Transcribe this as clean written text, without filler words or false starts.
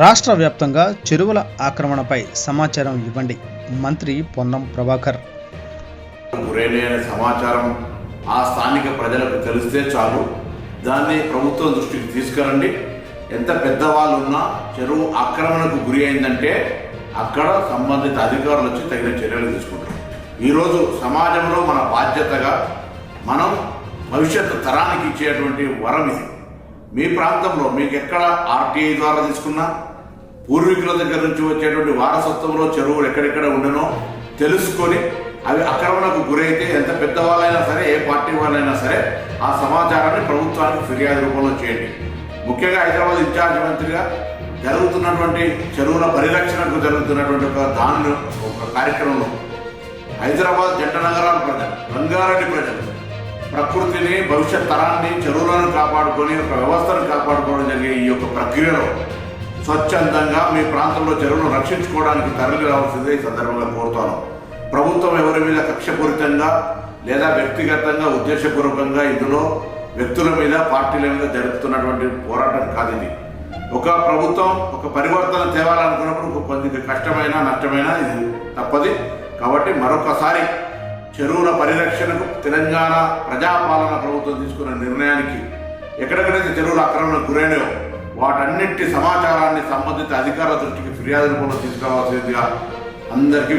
రాష్ట్ర వ్యాప్తంగా చెరువుల ఆక్రమణపై సమాచారం ఇవ్వండి. మంత్రి పొన్నం ప్రభాకర్. గురైన సమాచారం ఆ స్థానిక ప్రజలకు తెలిస్తే చాలు, దాన్ని ప్రభుత్వం దృష్టికి తీసుకురండి. ఎంత పెద్దవాళ్ళు ఉన్నా చెరువు ఆక్రమణకు గురి అయిందంటే అక్కడ సంబంధిత అధికారులు వచ్చి తగిన చర్యలు తీసుకుంటారు. ఈరోజు సమాజంలో మన బాధ్యతగా మనం భవిష్యత్తు తరానికి ఇచ్చేటువంటి వరం ఇది. మీ ప్రాంతంలో మీకు ఎక్కడ ఆర్టీఐ ద్వారా తీసుకున్నా, పూర్వీకుల దగ్గర నుంచి వచ్చేటువంటి వారసత్వంలో చెరువులు ఎక్కడెక్కడ ఉండనో తెలుసుకొని అవి ఆక్రమణకు గురైతే ఎంత పెద్దవాళ్ళైనా సరే, ఏ పార్టీ వాళ్ళైనా సరే ఆ సమాచారాన్ని ప్రభుత్వానికి ఫిర్యాదు రూపంలో చేయండి. ముఖ్యంగా హైదరాబాద్ ఇన్ఛార్జ్ మంత్రిగా జరుగుతున్నటువంటి చెరువుల పరిరక్షణకు జరుగుతున్నటువంటి ఒక కార్యక్రమంలో హైదరాబాద్ జంట నగరాల ప్రజలు, రంగారెడ్డి ప్రజలు ప్రకృతిని, భవిష్యత్ తరాన్ని, చెరువులను కాపాడుకొని ఒక వ్యవస్థను కాపాడుకోవడం జరిగే ఈ యొక్క ప్రక్రియలో స్వచ్ఛందంగా మీ ప్రాంతంలో చెరువును రక్షించుకోవడానికి తరలి రావాల్సిందే ఈ సందర్భంగా కోరుతాను. ప్రభుత్వం ఎవరి మీద కక్షపూరితంగా లేదా వ్యక్తిగతంగా ఉద్దేశపూర్వకంగా ఇందులో వ్యక్తుల మీద, పార్టీల మీద జరుపుతున్నటువంటి పోరాటం కాదు ఇది. ఒక ప్రభుత్వం ఒక పరివర్తన తేవాలనుకున్నప్పుడు కొద్దిగా కష్టమైన, నష్టమైన ఇది తప్పది. కాబట్టి మరొకసారి చెరువుల పరిరక్షణకు తెలంగాణ ప్రజాపాలన ప్రభుత్వం తీసుకున్న నిర్ణయానికి ఎక్కడెక్కడైతే చెరువుల ఆక్రమణకు గురైనాయో వాటన్నిటి సమాచారాన్ని సంబంధిత అధికారుల దృష్టికి ఫిర్యాదు రూపంలో తీసుకురావాల్సిందిగా అందరికీ